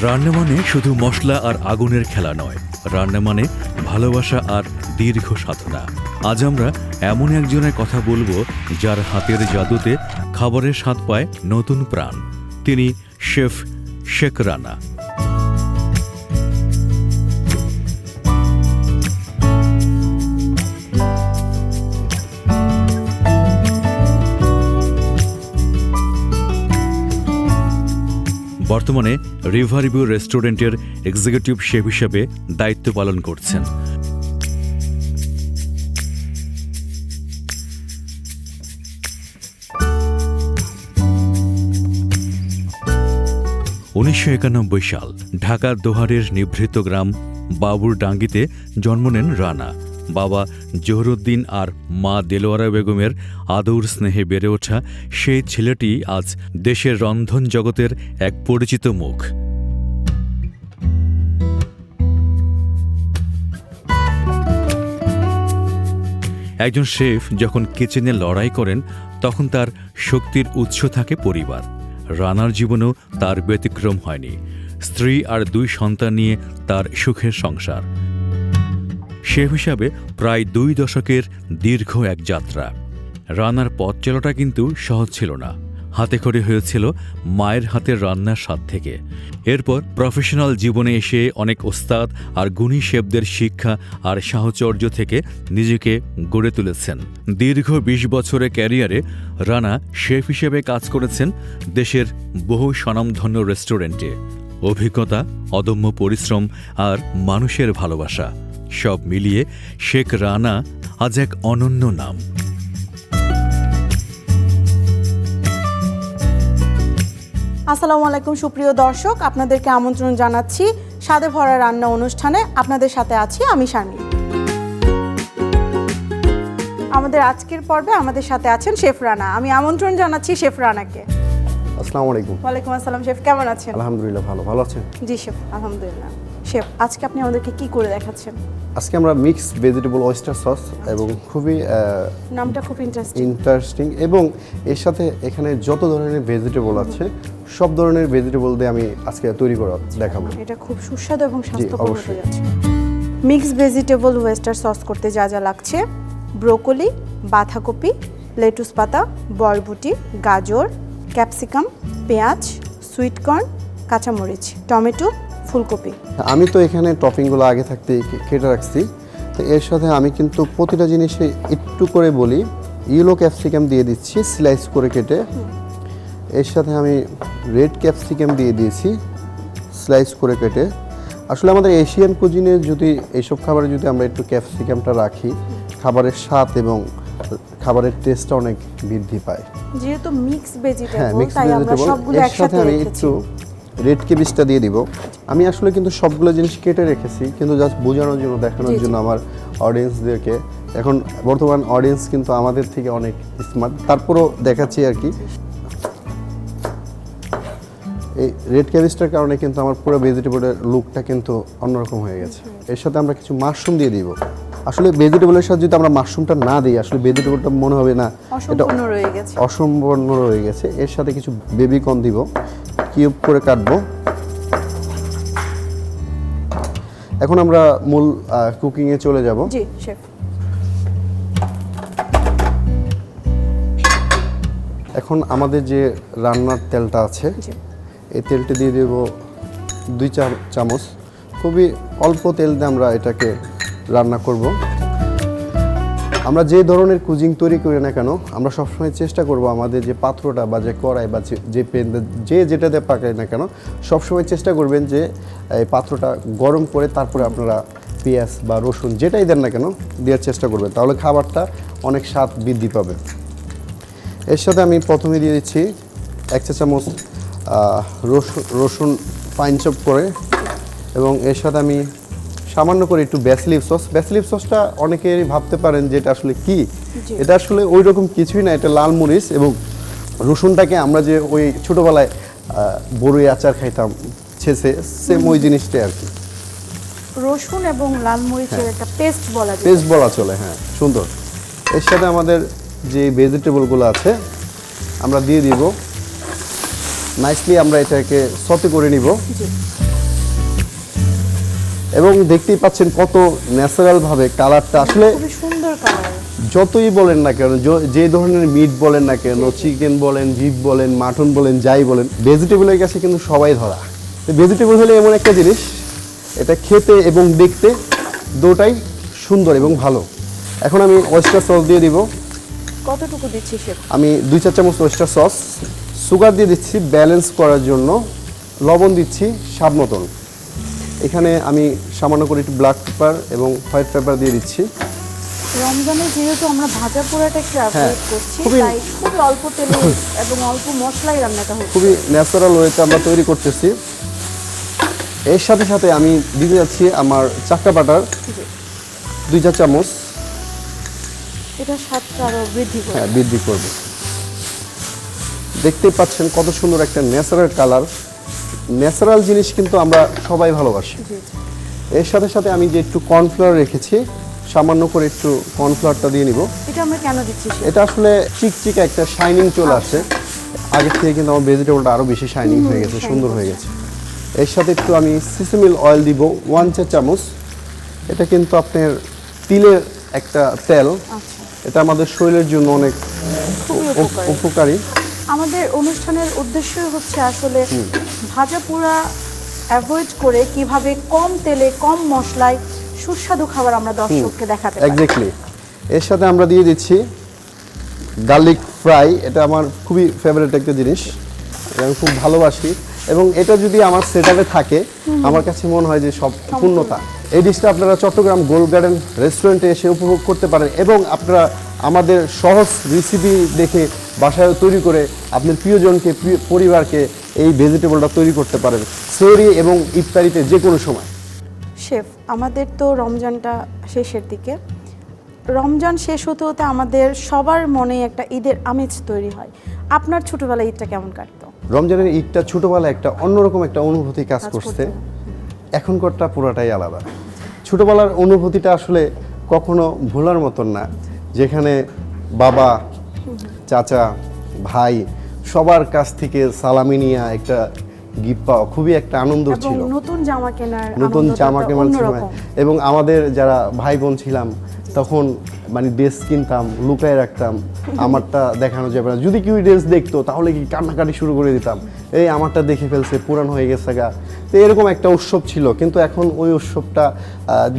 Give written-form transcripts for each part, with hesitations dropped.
রান্না মানে শুধু মশলা আর আগুনের খেলা নয়, রান্না মানে ভালোবাসা আর দীর্ঘ সাধনা। আজ আমরা এমন একজনের কথা বলবো যার হাতের জাদুতে খাবারের স্বাদ পায় নতুন প্রাণ। তিনি শেফ শেখ রানা। বর্তমানে রিভারভিউ রেস্টুরেন্টের এক্সিকিউটিভ শেফ হিসেবে দায়িত্ব পালন করছেন। (1991) সাল ঢাকার দোহারের নিভৃত গ্রাম বাবুরডাঙ্গিতে জন্ম নেন রানা। বাবা জহুরুদ্দিন আর মা দেলোয়ারা বেগমের আদর স্নেহে বেড়ে ওঠা সেই ছেলেটি আজ দেশের রন্ধন জগতের এক পরিচিত মুখ। একজন শেফ যখন কিচেনে লড়াই করেন তখন তার শক্তির উৎস থাকে পরিবার। রানার জীবনেও তার ব্যতিক্রম হয়নি। স্ত্রী আর 2 সন্তান নিয়ে তার সুখের সংসার। শেফ হিসাবে প্রায় 2 দশকের দীর্ঘ এক যাত্রা। রানার পথ চলাটা কিন্তু সহজ ছিল না। হাতে খড়ি হয়েছিল মায়ের হাতের রান্নার স্বাদ থেকে। এরপর প্রফেশনাল জীবনে এসে অনেক ওস্তাদ আর গুণী শেফদের শিক্ষা আর সাহচর্য থেকে নিজেকে গড়ে তুলেছেন। দীর্ঘ 20 বছরের ক্যারিয়ারে রানা শেফ হিসেবে কাজ করেছেন দেশের বহু স্বনামধন্য রেস্টুরেন্টে। অভিজ্ঞতা, অদম্য পরিশ্রম আর মানুষের ভালোবাসা সব মিলিয়ে শেখ রানা আজ এক অনন্য নাম। আসসালামু আলাইকুম সুপ্রিয় দর্শক, আপনাদেরকে আমন্ত্রণ জানাচ্ছি স্বাদে ভরা রান্না অনুষ্ঠানে। আপনাদের সাথে আছি আমি শারমিন। আমাদের আজকের পর্বে আমাদের সাথে আছেন শেফ রানা। আমি আমন্ত্রণ জানাচ্ছি শেফ রানাকে। আসসালামু আলাইকুম। ওয়ালাইকুম আসসালাম। শেফ কেমন আছেন? আলহামদুলিল্লাহ, ভালো আছেন? জি শেফ, আলহামদুলিল্লাহ। শেফ, আজকে আপনি আমাদেরকে কি করে দেখাচ্ছেন? আজকে আমরা মিক্সড ভেজিটেবল ওয়েস্টার সস এবং খুবই নামটা খুব ইন্টারেস্টিং এবং এর সাথে এখানে যত ধরনের ভেজিটেবল আছে সব ধরনের ভেজিটেবল দিয়ে আমি আজকে তৈরি করে দেখাবো। এটা খুব সুস্বাদু এবং স্বাস্থ্যকর হতে যাচ্ছে। মিক্সড ভেজিটেবল ওয়েস্টার সস করতে যা যা লাগছে: ব্রোকলি, বাঁধাকপি, লেটুস পাতা, বরবটি, গাজর, ক্যাপসিকাম, পেঁয়াজ, সুইট কর্ন, কাঁচামরিচ, টমেটো, ফুলকপি। আমি তো এখানে টপিংগুলো আগে থাকতে কেটে রাখছি। তো এর সাথে আমি কিন্তু প্রতিটা জিনিসে একটু করে বলি। ইয়েলো ক্যাপসিকাম দিয়ে দিচ্ছি স্লাইস করে কেটে। এর সাথে আমি রেড ক্যাপসিকাম দিয়ে দিয়েছি স্লাইস করে কেটে। আসলে আমাদের এশিয়ান কুজিনে যদি এইসব খাবারে যদি আমরা একটু ক্যাপসিকামটা রাখি, খাবারের স্বাদ এবং খাবারের টেস্টটা অনেক বৃদ্ধি পায়। যেহেতু মিক্স ভেজিটেবল, তাই আমরা সবগুলো একসাথে আমি একটু রেড কেবিজটা দিয়ে দিব। আমি আসলে কিন্তু সবগুলো জিনিস কেটে রেখেছি, কিন্তু জাস্ট বোঝানোর জন্য, দেখানোর জন্য আমার অডিয়েন্সদেরকে। এখন বর্তমান অডিয়েন্স কিন্তু আমাদের থেকে অনেক স্মার্ট, তারপরও দেখাচ্ছি আর কি। এই রেড কেবিজটার কারণে কিন্তু আমার পুরো ভেজিটেবলের লুকটা কিন্তু অন্যরকম হয়ে গেছে। এর সাথে আমরা কিছু মাশরুম দিয়ে দিব। আসলে ভেজিটেবলের সাথে যদি আমরা মাশরুমটা না দিই, আসলে ভেজিটেবলটা মনে হবে না এটা অসম্পূর্ণ রয়ে গেছে। এর সাথে কিছু বেবি কর্ন দিব, কিউব করে কাটবো। এখন আমরা মূল কুকিংয়ে চলে যাব। জি শেফ। এখন আমাদের যে রান্নার তেলটা আছে, এই তেলটা দিয়ে দেব 2 চামচ। খুবই অল্প তেল দিয়ে আমরা এটাকে রান্না করব। আমরা যে ধরনের কুজিং তৈরি করি না কেন, আমরা সবসময় চেষ্টা করব আমাদের যে পাত্রটা বা যে কড়াই বা যে পেন যে যেটাতে পাকাই না কেন, সবসময় চেষ্টা করবেন যে এই পাত্রটা গরম করে তারপরে আপনারা পেঁয়াজ বা রসুন যেটাই দেন না কেন দেওয়ার চেষ্টা করবেন, তাহলে খাবারটা অনেক স্বাদ বৃদ্ধি পাবে। এর সাথে আমি প্রথমে দিয়ে দিচ্ছি 1 চা চামচ রসুন ফাইন চপ করে, এবং এর সাথে আমি সামান্য করে একটু ব্যাসিলিক সস। ব্যাসিলিক সসটা অনেকেই ভাবতে পারেন যে এটা আসলে কি। এটা আসলে ওই রকম কিছুই না, এটা লাল মরিচ এবং রসুনটাকে আমরা যে ওই ছোটোবেলায় বড়ই আচার খাইতাম ছেঁচে, সেম ওই জিনিসটাই আর কি। রসুন এবং লাল মরিচের একটা পেস্ট বলা চলে। হ্যাঁ, সুন্দর। এর সাথে আমাদের যে ভেজিটেবলগুলো আছে আমরা দিয়ে দিব। নাইসলি আমরা এটাকে সতে করে নিব। এবং দেখতেই পাচ্ছেন কত ন্যাচারাল ভাবে কালারটা আসলে খুবই সুন্দর কালার। যতই বলেন না কেন, যে ধরনের মিট বলেন না কেন, চিকেন বলেন, বিফ বলেন, মাটন বলেন, যাই বলেন, ভেজিটেবলের কাছে কিন্তু সবাই ধরা। ভেজিটেবল হলে এমন একটা জিনিস, এটা খেতে এবং দেখতে দুটাই সুন্দর এবং ভালো। এখন আমি ওয়েস্টার সস দিয়ে দিব। কতটুকু দিচ্ছি শেফ? আমি 2 চা চামচ ওয়েস্টার সস, সুগার দিয়ে দিচ্ছি ব্যালেন্স করার জন্য, লবণ দিচ্ছি স্বাদ মতন। এখানে আমি সামান্য করে একটু ব্ল্যাক পেপার এবং হোয়াইট পেপার দিয়ে দিচ্ছি। রমজানে যেহেতু আমরা ভাজা পোড়াটা একটু অ্যাভয়েড করছি, খুবই- তাই খুবই অল্প তেলে এবং অল্প মশলায় রান্নাটা হচ্ছে। খুবই ন্যাচারাল ওয়েতে আমরা তৈরি করতেছি। এর সাথে সাথে আমি দিতে যাচ্ছি আমার চাক্কা বাটার জি। 2 চা চামচ। এটা স্বাদটা আরো বৃদ্ধি করে। হ্যাঁ, বৃদ্ধি করবে। দেখতেই পাচ্ছেন কত সুন্দর একটা ন্যাচারাল কালার। ন্যাচারাল জিনিস কিন্তু আমরা সবাই ভালোবাসি। জি, জি। এর সাথে সাথে আমি যে একটু কর্নফ্লাওয়ার রেখেছি, সামান্য করে একটু কর্নফ্লাওয়ারটা দিয়ে নিব। এটা আমরা কেন দিচ্ছি শেফ? এটা আসলে চিকচিকে একটা শাইনিং চলে আসে। আগের থেকে কিন্তু আমার ভেজিটেবলটা আরও বেশি শাইনিং হয়ে গেছে, সুন্দর হয়ে গেছে। এর সাথে একটু আমি সিসেমিল অয়েল দিব 1 চা চামচ। এটা কিন্তু আপনার তিলের একটা তেল, আচ্ছা, এটা আমাদের শরীরের জন্য অনেক খুবই উপকারী। উপকারী। আমাদের অনুষ্ঠানের উদ্দেশ্যই হচ্ছে আসলে ভাজা পোড়া অ্যাভয়েড করে কিভাবে কম তেলে কম মশলায় সুস্বাদু খাবার আমরা দর্শককে দেখাতে পারি। এক্স্যাক্টলি। এর সাথে আমরা দিয়ে দিচ্ছি গার্লিক ফ্রাই। এটা আমার খুবই ফেভারিট একটা জিনিস, এটা আমি খুব ভালোবাসি। এবং এটা যদি আমার সেটআপে থাকে, আমার কাছে মনে হয় যে সব পূর্ণতা। এই ডিশটা আপনারা চট্টগ্রাম গোল্ড গার্ডেন রেস্টুরেন্টে এসে উপভোগ করতে পারেন এবং আপনারা আমাদের সহজ রেসিপি দেখে বাসায় তৈরি করে আপনার প্রিয়জনকে, পরিবারকে এই ভেজিটেবলটা তৈরি করতে পারেন সেহরি এবং ইফতারিতে যে কোনো সময়। শেফ, আমাদের তো রমজানটা শেষের দিকে। রমজান শেষ হতে হতে আমাদের সবার মনে একটা ঈদের আমেজ তৈরি হয়। আপনার ছোটবেলায় ঈদটা কেমন কাটতো? রমজানের ঈদটা ছোটোবেলায় একটা অন্যরকম একটা অনুভূতি কাজ কাজ করছে। করতো। এখনকারটা পুরোটাই আলাদা। ছোটোবেলার অনুভূতিটা আসলে কখনো ভোলার মতন না, যেখানে বাবা, চাচা, ভাই সবার কাছ থেকে সালামি নিয়ে একটা গিফট পাওয়া খুবই একটা আনন্দ এবং ছিল। নতুন জামা কেনার নতুন আনন্দটা জামা তো কেনার সময় অন্যরকম। এবং আমাদের যারা ভাই বোন ছিলাম তখন মানে ড্রেস কিনতাম, লুকায় রাখতাম, আমারটা দেখানো যাবে না। যদি কেউ ড্রেস দেখতো তাহলে কি কান্নাকাটি শুরু করে দিতাম, এই আমারটা দেখে ফেলছে, পুরান হয়ে গেছে গা। তো এরকম একটা উৎসব ছিল, কিন্তু এখন ওই উৎসবটা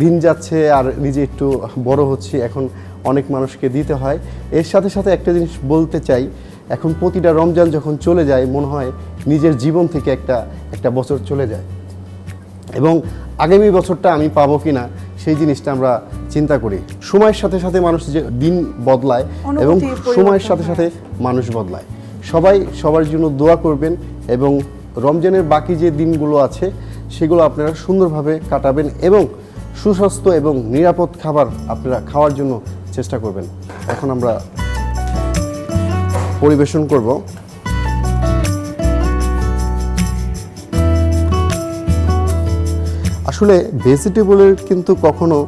দিন যাচ্ছে আর নিজে একটু বড় হচ্ছি, এখন অনেক মানুষকে দিতে হয়। এর সাথে সাথে একটা জিনিস বলতে চাই, এখন প্রতিটা রমজান যখন চলে যায় মনে হয় নিজের জীবন থেকে একটা বছর চলে যায় এবং আগামী বছরটা আমি পাবো কিনা সেই জিনিসটা আমরা চিন্তা করি। সময়ের সাথে সাথে মানুষ যে দিন বদলায় এবং অনুভূতি পরিবর্তন সময়ের সাথে সাথে মানুষ বদলায়। সবাই সবার জন্য দোয়া করবেন এবং রমজানের বাকি যে দিনগুলো আছে সেগুলো আপনারা সুন্দরভাবে কাটাবেন এবং সুস্বাস্থ্য এবং নিরাপদ খাবার আপনারা খাওয়ার জন্য চেষ্টা করবেন। এখন আমরা পরিবেশন করব। আসলে ভেজিটেবলের কিন্তু কখনো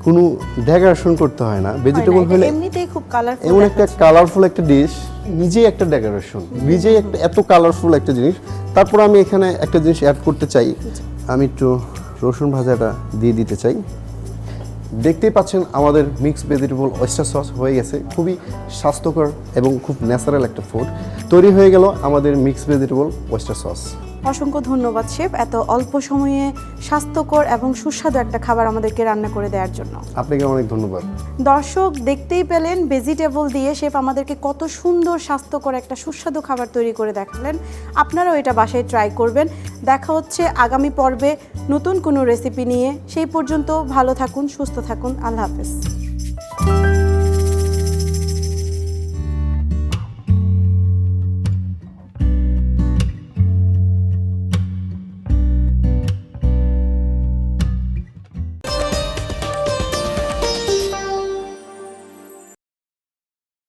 কোনো ডেকোরেশন করতে হয় না। ভেজিটেবল হলে এমনিতেই খুব কালারফুল। এমন একটা কালারফুল একটা ডিশ, নিজেই একটা ডেকোরেশন, নিজেই একটা এত কালারফুল একটা জিনিস। তারপর আমি এখানে একটা জিনিস অ্যাড করতে চাই, আমি একটু রসুন ভাজাটা দিয়ে দিতে চাই। দেখতেই পাচ্ছেন আমাদের মিক্সড ভেজিটেবল ওয়েস্টার সস হয়ে গেছে। খুবই স্বাস্থ্যকর এবং খুব ন্যাচারাল একটা ফুড তৈরি হয়ে গেল আমাদের মিক্সড ভেজিটেবল ওয়েস্টার সস। অসংখ্য ধন্যবাদ শেফ, এত অল্প সময়ে স্বাস্থ্যকর এবং সুস্বাদু একটা খাবার আমাদেরকে রান্না করে দেওয়ার জন্য। আপনাকে অনেক ধন্যবাদ। দর্শক দেখতেই পেলেন ভেজিটেবল দিয়ে শেফ আমাদেরকে কত সুন্দর স্বাস্থ্যকর একটা সুস্বাদু খাবার তৈরি করে দেখালেন। আপনারাও এটা বাসায় ট্রাই করবেন। দেখা হচ্ছে আগামী পর্বে নতুন কোনো রেসিপি নিয়ে। সেই পর্যন্ত ভালো থাকুন, সুস্থ থাকুন। আল্লাহ হাফেজ।